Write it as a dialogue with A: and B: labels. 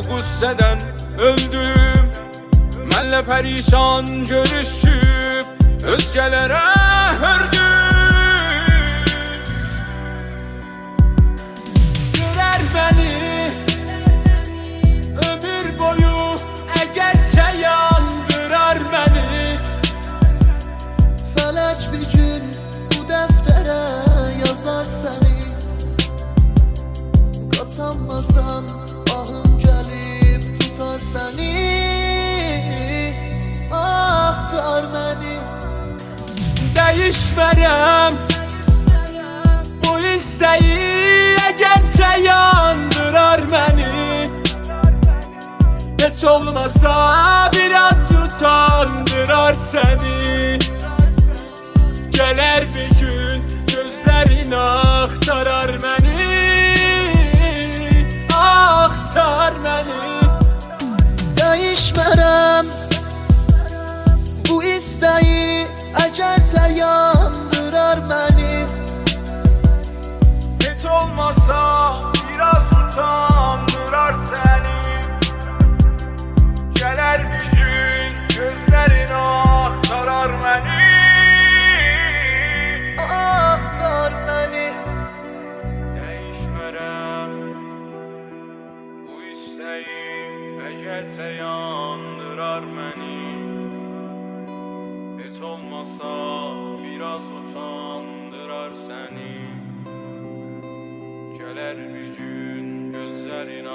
A: qüssədən öldüm. Mənlə pərişan görüşüb özgələrə hördüm. Görər məni ömür boyu əgərsə yandırar məni.
B: Fələk bir gün bu dəftərə yazar səni. Qaçanmasan ahım gəlib tutar səni. Axtar məni.
A: Dəyişmərəm bu istəyi əgərcə yandırar məni. Heç olmasa biraz utandırar səni. Gələr bir gün gözlərin axtarar məni. Axtar məni.
B: Dəyişmərəm bu istəyi əgərcə yandırar məni.
A: Heç olmasa biraz utandırar səni. Gələr bir gün gözlərin axtarar məni.
B: Axtar məni.
A: Dəyişmərəm bu istəyi əgərcə yandırar məni. Heç olmasa biraz utandırar səni. Gələr bir gün gözlərin